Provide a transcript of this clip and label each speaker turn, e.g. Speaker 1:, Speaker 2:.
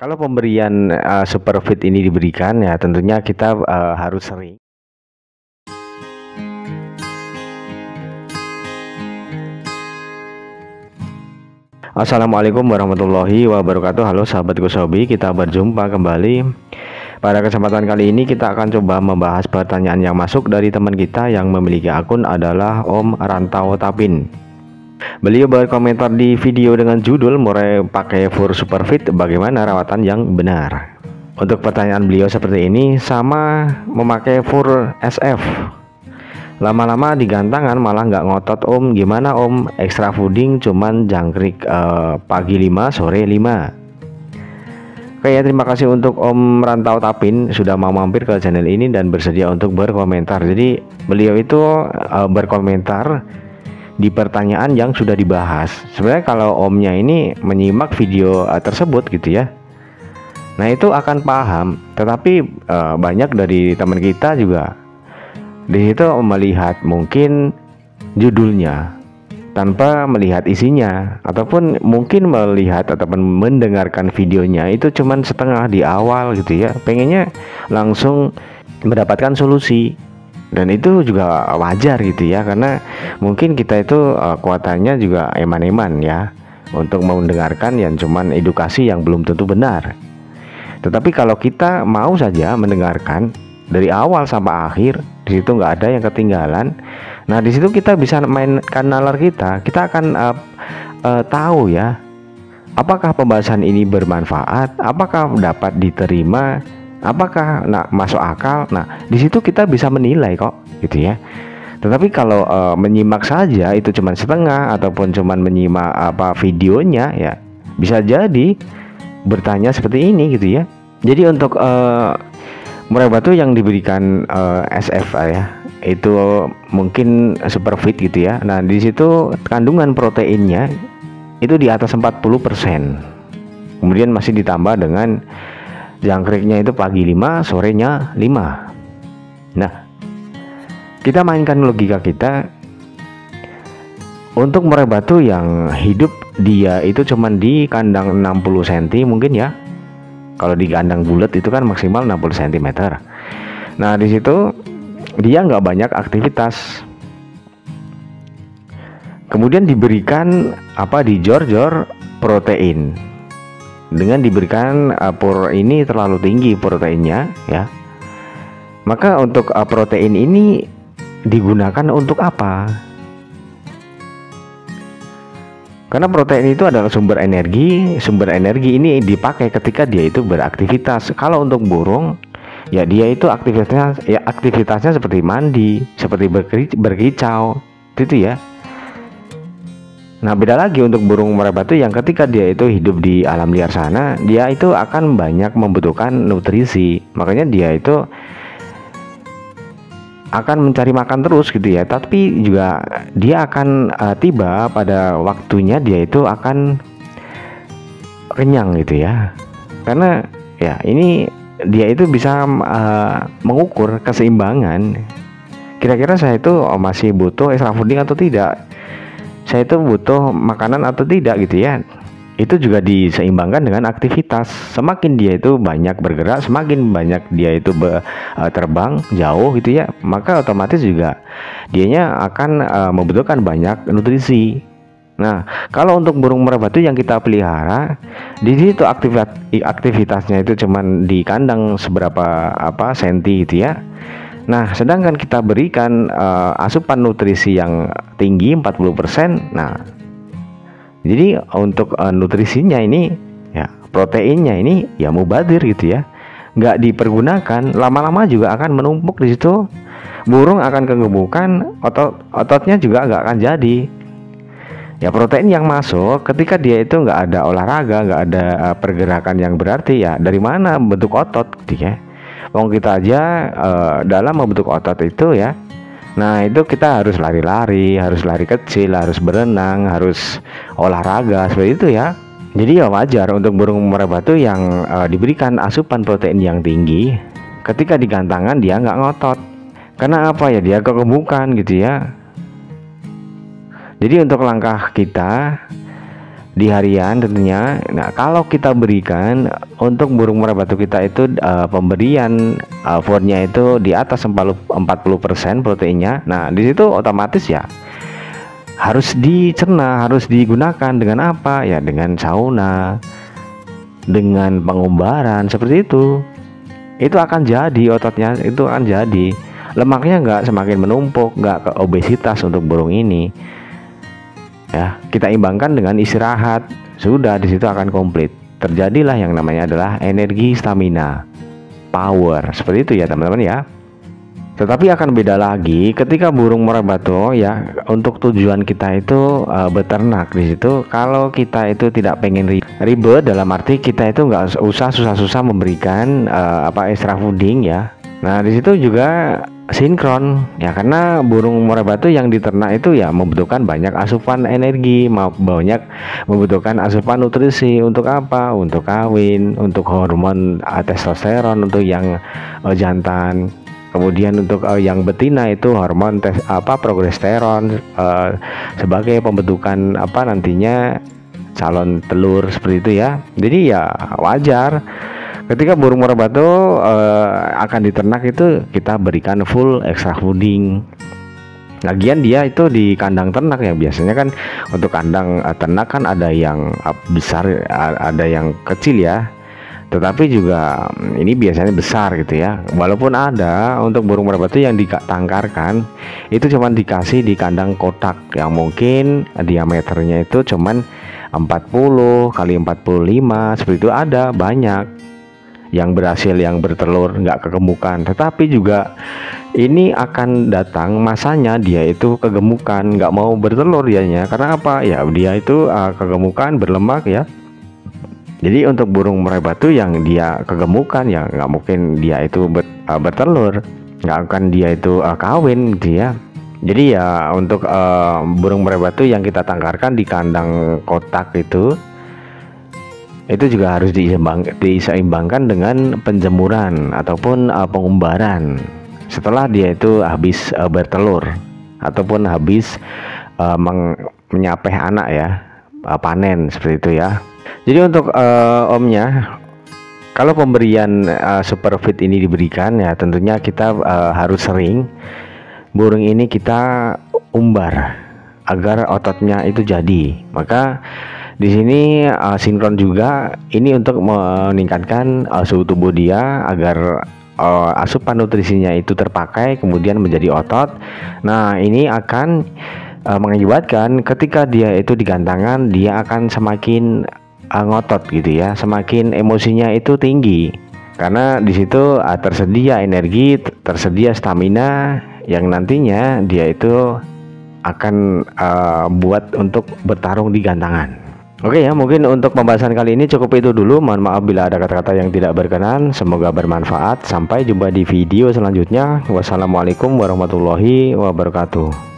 Speaker 1: Kalau pemberian, Superfeed ini diberikan ya tentunya kita, harus sering. Assalamualaikum warahmatullahi wabarakatuh. Halo sahabat Gosobi, kita berjumpa kembali. Pada kesempatan kali ini kita akan coba membahas pertanyaan yang masuk dari teman kita yang memiliki akun adalah Om Rantau Tapin. Beliau berkomentar di video dengan judul "Mulai pakai Fur Superfeed, bagaimana rawatan yang benar?" Untuk pertanyaan beliau seperti ini, sama memakai Fur SF. Lama-lama di gantangan malah nggak ngotot om, gimana om? Extra fooding cuman jangkrik pagi 5 sore 5. Oke ya, terima kasih untuk Om Rantau Tapin sudah mau mampir ke channel ini dan bersedia untuk berkomentar. Jadi beliau itu berkomentar di pertanyaan yang sudah dibahas. Sebenarnya kalau omnya ini menyimak video tersebut gitu ya, nah itu akan paham. Tetapi banyak dari teman kita juga di situ melihat mungkin judulnya tanpa melihat isinya, ataupun mungkin melihat ataupun mendengarkan videonya itu cuman setengah di awal gitu ya, pengennya langsung mendapatkan solusi. Dan itu juga wajar gitu ya, karena mungkin kita itu kuatannya juga eman-eman ya untuk mendengarkan yang cuman edukasi yang belum tentu benar. Tetapi kalau kita mau saja mendengarkan dari awal sampai akhir, di situ nggak ada yang ketinggalan. Nah di situ kita bisa mainkan nalar kita akan tahu ya, apakah pembahasan ini bermanfaat, apakah dapat diterima, apakah masuk akal. Nah di situ kita bisa menilai kok gitu ya. Tetapi kalau menyimak saja itu cuma setengah ataupun cuma menyimak videonya ya, bisa jadi bertanya seperti ini gitu ya. Jadi untuk murai batu yang diberikan SF ya, itu mungkin Superfeed gitu ya. Nah di situ kandungan proteinnya itu di atas 40%. Kemudian masih ditambah dengan jangkriknya itu pagi 5 sorenya 5. Nah kita mainkan logika kita. Untuk murai batu yang hidup dia itu cuman di kandang 60 cm mungkin ya. Kalau di kandang bulat itu kan maksimal 60 cm. Nah di situ dia nggak banyak aktivitas. Kemudian diberikan di jor-jor protein. Dengan diberikan pur ini terlalu tinggi proteinnya ya. Maka untuk protein ini digunakan untuk apa? Karena protein itu adalah sumber energi. Sumber energi ini dipakai ketika dia itu beraktivitas. Kalau untuk burung ya dia itu aktivitasnya seperti mandi, seperti berkicau gitu ya. Nah beda lagi untuk burung murai batu yang ketika dia itu hidup di alam liar sana, dia itu akan banyak membutuhkan nutrisi. Makanya dia itu akan mencari makan terus gitu ya. Tapi juga dia akan tiba pada waktunya dia itu akan kenyang gitu ya. Karena ya ini dia itu bisa mengukur keseimbangan. Kira-kira saya itu masih butuh extra fooding atau tidak, saya itu butuh makanan atau tidak gitu ya. Itu juga diseimbangkan dengan aktivitas. Semakin dia itu banyak bergerak, semakin banyak dia itu terbang jauh gitu ya, maka otomatis juga dianya akan membutuhkan banyak nutrisi. Nah kalau untuk burung murai batu yang kita pelihara, di situ aktivitasnya itu cuman di kandang seberapa senti gitu ya. Nah sedangkan kita berikan asupan nutrisi yang tinggi 40%. Nah jadi untuk nutrisinya ini ya, proteinnya ini ya mubadir gitu ya, nggak dipergunakan, lama-lama juga akan menumpuk di situ. Burung akan kegemukan, ototnya juga nggak akan jadi. Ya protein yang masuk ketika dia itu nggak ada olahraga, nggak ada pergerakan yang berarti, ya dari mana bentuk otot gitu ya. Wong kita aja dalam membentuk otot itu ya, nah itu kita harus lari-lari, harus lari kecil, harus berenang, harus olahraga seperti itu ya. Jadi ya wajar untuk burung murai batu yang diberikan asupan protein yang tinggi, ketika di gantangan dia nggak ngotot. Karena apa ya, dia kegemukan gitu ya. Jadi untuk langkah kita di harian tentunya. Nah, kalau kita berikan untuk burung murai batu kita itu pemberian foodnya itu di atas 40% proteinnya. Nah, di situ otomatis ya harus dicerna, harus digunakan dengan apa? Ya dengan sauna, dengan pengumbaran seperti itu. Itu akan jadi ototnya, itu akan jadi lemaknya nggak semakin menumpuk, nggak ke obesitas untuk burung ini. Ya, kita imbangkan dengan istirahat, sudah di situ akan komplit. Terjadilah yang namanya adalah energi, stamina, power, seperti itu ya teman-teman ya. Tetapi akan beda lagi ketika burung murai batu ya, untuk tujuan kita itu beternak di situ. Kalau kita itu tidak pengen ribet, dalam arti kita itu nggak usah susah-susah memberikan extra fooding ya. Nah di situ juga sinkron ya, karena burung murai batu yang diternak itu ya membutuhkan banyak asupan energi, banyak membutuhkan asupan nutrisi. Untuk apa? Untuk kawin, untuk hormon testosteron untuk yang jantan. Kemudian untuk yang betina itu hormon progesteron sebagai pembentukan nantinya calon telur, seperti itu ya. Jadi ya wajar ketika burung murai batu akan diternak itu kita berikan full extra fooding. Lagian dia itu di kandang ternak ya, biasanya kan untuk kandang ternak kan ada yang besar, ada yang kecil ya. Tetapi juga ini biasanya besar gitu ya. Walaupun ada untuk burung murai batu yang ditangkarkan itu cuman dikasih di kandang kotak yang mungkin diameternya itu cuman 40 kali 45 seperti itu. Ada banyak yang berhasil, yang bertelur nggak kegemukan. Tetapi juga ini akan datang masanya dia itu kegemukan, nggak mau bertelur dianya. Karena apa ya, dia itu kegemukan, berlemak ya. Jadi untuk burung murai batu yang dia kegemukan ya nggak mungkin dia itu bertelur, nggak akan dia itu kawin gitu ya. Jadi ya untuk burung murai batu yang kita tangkarkan di kandang kotak itu juga harus diseimbangkan dengan penjemuran ataupun pengumbaran setelah dia itu habis bertelur ataupun habis menyapeh anak ya, panen, seperti itu ya. Jadi untuk omnya, kalau pemberian superfeed ini diberikan ya tentunya kita harus sering burung ini kita umbar agar ototnya itu jadi. Maka di sini sinkron juga ini untuk meningkatkan suhu tubuh dia agar asupan nutrisinya itu terpakai kemudian menjadi otot. Nah ini akan mengakibatkan ketika dia itu digantangan dia akan semakin ngotot gitu ya, semakin emosinya itu tinggi karena di situ tersedia energi, tersedia stamina yang nantinya dia itu akan buat untuk bertarung di gantangan. Oke ya, mungkin untuk pembahasan kali ini cukup itu dulu. Mohon maaf bila ada kata-kata yang tidak berkenan. Semoga bermanfaat. Sampai jumpa di video selanjutnya. Wassalamualaikum warahmatullahi wabarakatuh.